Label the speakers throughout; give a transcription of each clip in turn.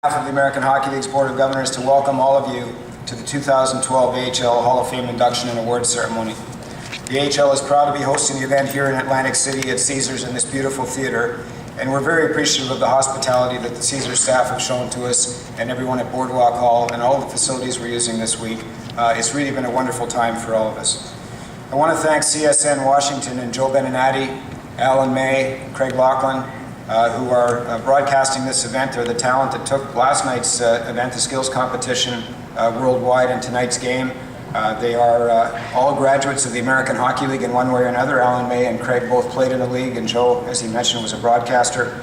Speaker 1: behalf of the American Hockey League's Board of Governors to welcome all of you to the 2012 AHL Hall of Fame induction and awards ceremony. The AHL is proud to be hosting the event here in Atlantic City at Caesars in this beautiful theater, and we're very appreciative of the hospitality that the Caesars staff have shown to us and everyone at Boardwalk Hall and all the facilities we're using this week. It's really been a wonderful time for all of us. I want to thank CSN Washington and Joe Beninati, Alan May, Craig Laughlin, who are broadcasting this event. They're the talent that took last night's event, the skills competition, worldwide, and tonight's game. They are all graduates of the American Hockey League in one way or another. Alan May and Craig both played in the league, and Joe, as he mentioned, was a broadcaster.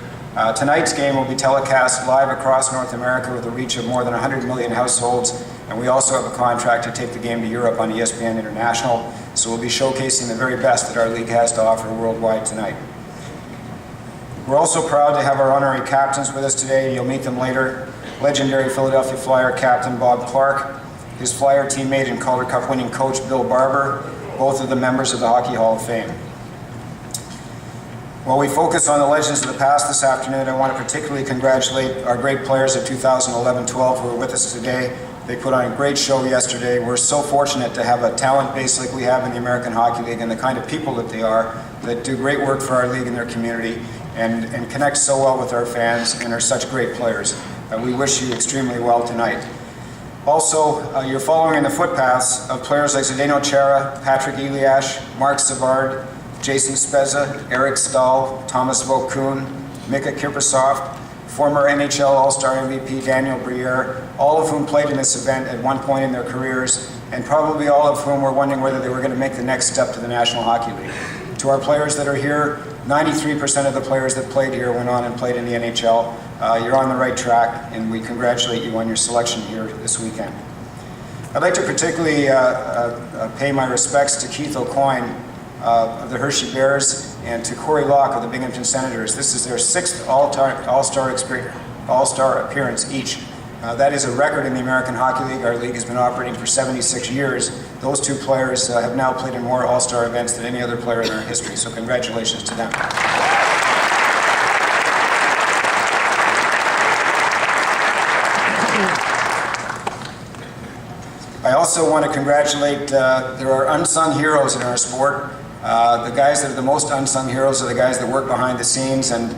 Speaker 1: Tonight's game will be telecast live across North America with a reach of more than 100 million households, and we also have a contract to take the game to Europe on ESPN International, so we'll be showcasing the very best that our league has to offer worldwide tonight. We're also proud to have our honorary captains with us today. You'll meet them later. Legendary Philadelphia Flyer captain Bob Clarke, his Flyer teammate and Calder Cup winning coach Bill Barber, both of the members of the Hockey Hall of Fame. While we focus on the legends of the past this afternoon, I want to particularly congratulate our great players of 2011-12 who are with us today. They put on a great show yesterday. We're so fortunate to have a talent base like we have in the American Hockey League and the kind of people that they are that do great work for our league and their community and connect so well with our fans and are such great players. We wish you extremely well tonight. Also, you're following in the footpaths of players like Zdeno Chara, Patrick Elias, Mark Savard, Jason Spezza, Eric Stahl, Thomas Vokoun, Mika Kiprusoff, former NHL All-Star MVP Daniel Briere, all of whom played in this event at one point in their careers, and probably all of whom were wondering whether they were going to make the next step to the National Hockey League. To our players that are here, 93% of the players that played here went on and played in the NHL. You're on the right track, and we congratulate you on your selection here this weekend. I'd like to particularly pay my respects to Keith Aucoin of the Hershey Bears and to Corey Locke of the Binghamton Senators. This is their 6th All-Star appearance each. That is a record in the American Hockey League. Our league has been operating for 76 years. Those two players have now played in more All-Star events than any other player in our history, so congratulations to them. I also want to congratulate, there are unsung heroes in our sport. The guys that are the most unsung heroes are the guys that work behind the scenes, and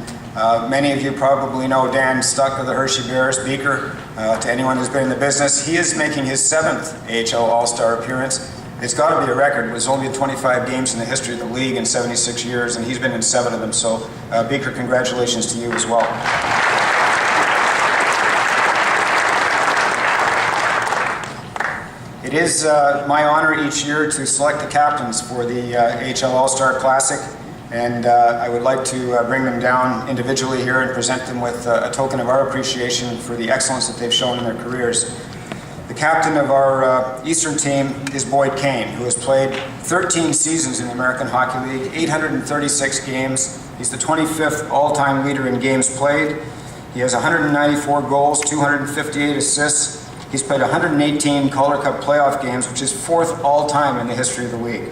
Speaker 1: many of you probably know Dan Stuck of the Hershey Bears, Beaker, to anyone who's been in the business. He is making his 7th AHL All-Star appearance. It's got to be a record. There's only 25 games in the history of the league in 76 years, and he's been in 7 of them. So, Beaker, congratulations to you as well. It is my honor each year to select the captains for the AHL All-Star Classic, and I would like to bring them down individually here and present them with a token of our appreciation for the excellence that they've shown in their careers. The captain of our Eastern team is Boyd Kane, who has played 13 seasons in the American Hockey League, 836 games. He's the 25th all-time leader in games played. He has 194 goals, 258 assists. He's played 118 Calder Cup playoff games, which is 4th all-time in the history of the league.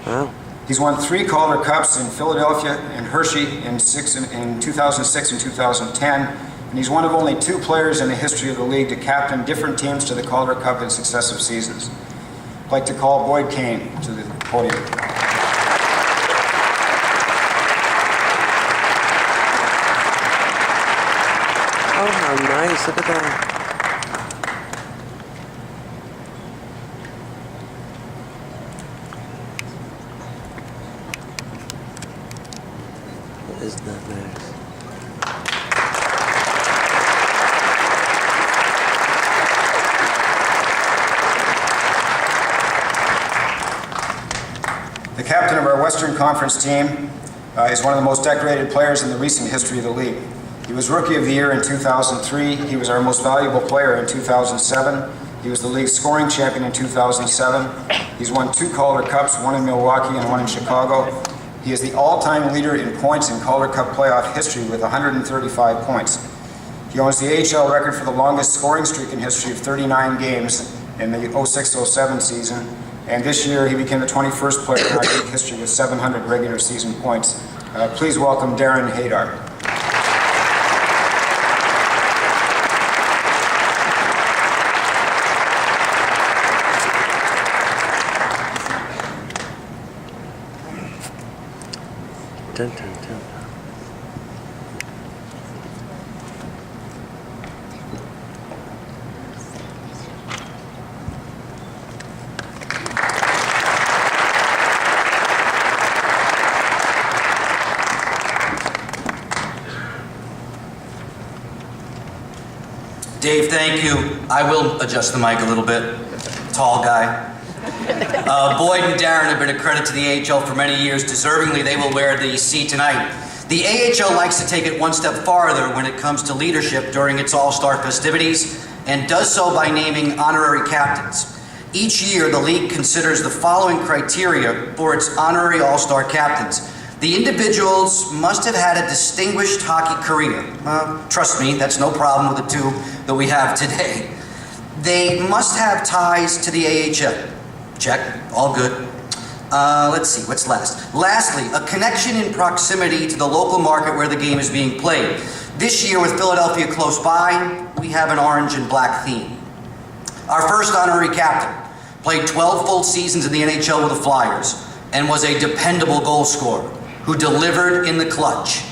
Speaker 2: Wow.
Speaker 1: He's won 3 Calder Cups in Philadelphia and Hershey in 2006 and 2010, and he's one of only 2 players in the history of the league to captain different teams to the Calder Cup in successive seasons. I'd like to call Boyd Kane to the podium.
Speaker 2: Oh, how nice. Look at that. Isn't that nice?
Speaker 1: The captain of our Western Conference team is one of the most decorated players in the recent history of the league. He was Rookie of the Year in 2003. He was our most valuable player in 2007. He was the league's scoring champion in 2007. He's won 2 Calder Cups, one in Milwaukee and one in Chicago. He is the all-time leader in points in Calder Cup playoff history with 135 points. He owns the AHL record for the longest scoring streak in history of 39 games in the 06-07 season, and this year he became the 21st player in our league history with 700 regular season points. Please welcome Darren Haydar.
Speaker 3: Dave, thank you. I will adjust the mic a little bit. Tall guy. Boyd and Darren have been a credit to the AHL for many years. Deservingly, they will wear the C tonight. The AHL likes to take it one step farther when it comes to leadership during its All-Star festivities, and does so by naming honorary captains. Each year, the league considers the following criteria for its honorary All-Star captains. The individuals must have had a distinguished hockey career. Trust me, that's no problem with the two that we have today. They must have ties to the AHL. Check, all good. Let's see, what's last? Lastly, a connection in proximity to the local market where the game is being played. This year, with Philadelphia close by, we have an orange and black theme. Our first honorary captain played 12 full seasons in the NHL with the Flyers and was a dependable goal scorer who delivered in the clutch.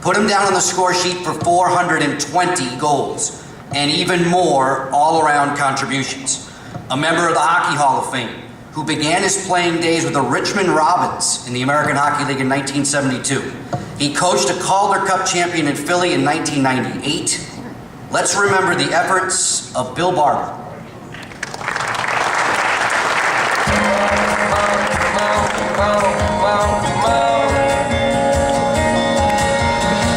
Speaker 3: Put him down on the score sheet for 420 goals and even more all-around contributions. A member of the Hockey Hall of Fame who began his playing days with the Richmond Robins in the American Hockey League in 1972. He coached a Calder Cup champion in Philly in 1998. Let's remember the efforts of Bill Barber.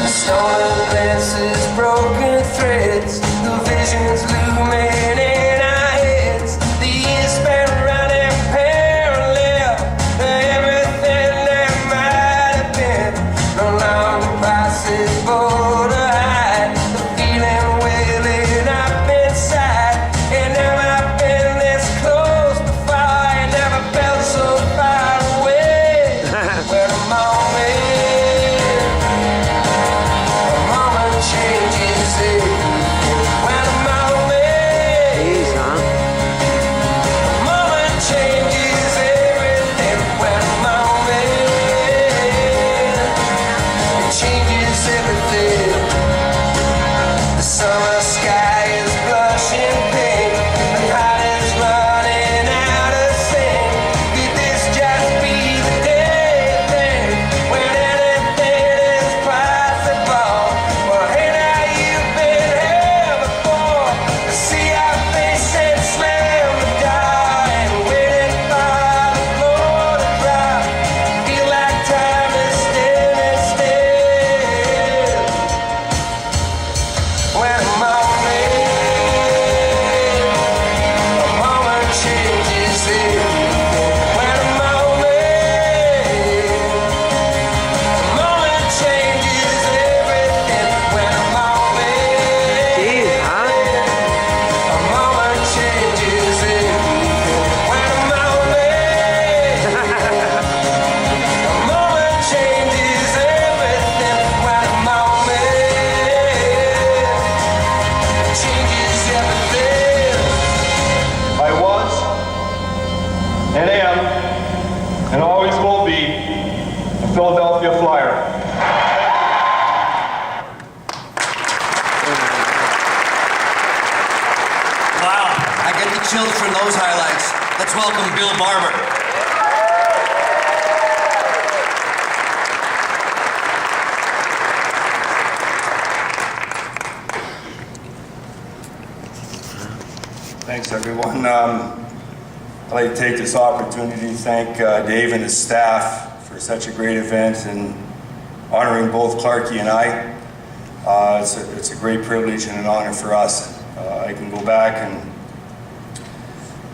Speaker 4: Stolen glances, broken threads, the visions looming in our heads. The years spent running parallel to everything that might have been. No longer possible to hide the feeling welling up inside. And never been this close before, and never felt so far away. Where the moment changes everything. When a moment,
Speaker 2: Jeez, huh?
Speaker 4: a moment changes everything. When a moment, it changes everything. The summer sky is blushing pink, and heart is running out of sing. Could this just be the day thing when anything is possible? Well, hey, now you've been here before. See our face and slam the door, and waiting for the floor to drop. Feel like time is standing still. When a moment changes everything. When a moment changes everything. When a
Speaker 2: Jeez, huh?
Speaker 4: moment changes everything. When a moment changes everything. When a moment changes everything.
Speaker 5: I was, and am, and always will be a Philadelphia Flyer.
Speaker 3: Wow, I get the chills from those highlights. Let's welcome Bill Barber.
Speaker 5: Thanks, everyone. I'd like to take this opportunity to thank Dave and his staff for such a great event and honoring both Clarkie and I. It's a great privilege and an honor for us. I can go back and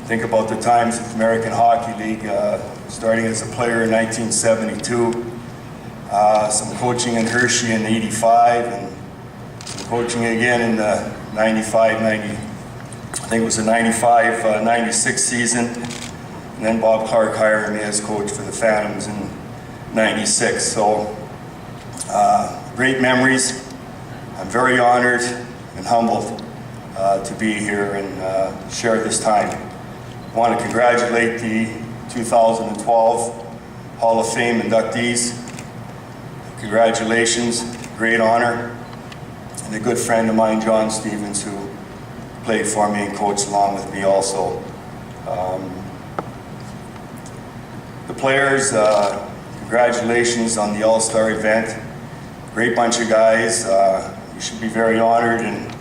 Speaker 5: think about the times at the American Hockey League, starting as a player in 1972, some coaching in Hershey in 85, and some coaching again in the 95, 90, I think it was the 95, 96 season. And then Bob Clark hired me as coach for the Phantoms in 96. So, great memories. I'm very honored and humbled to be here and share this time. I want to congratulate the 2012 Hall of Fame inductees. Congratulations, great honor. And a good friend of mine, John Stevens, who played for me and coached along with me also. The players, congratulations on the All-Star event. Great bunch of guys. You should be very honored and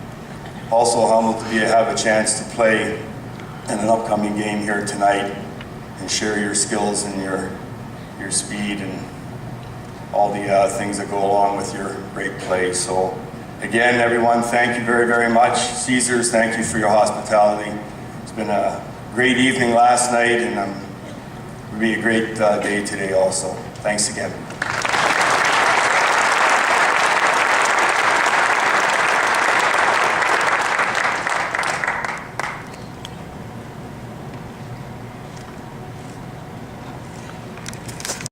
Speaker 5: Also humbled to have a chance to play in an upcoming game here tonight and share your skills and your speed and all the things that go along with your great play. So again, everyone, thank you very, very much. Caesars, thank you for your hospitality. It's been a great evening last night, and it'll be a great day today also. Thanks again.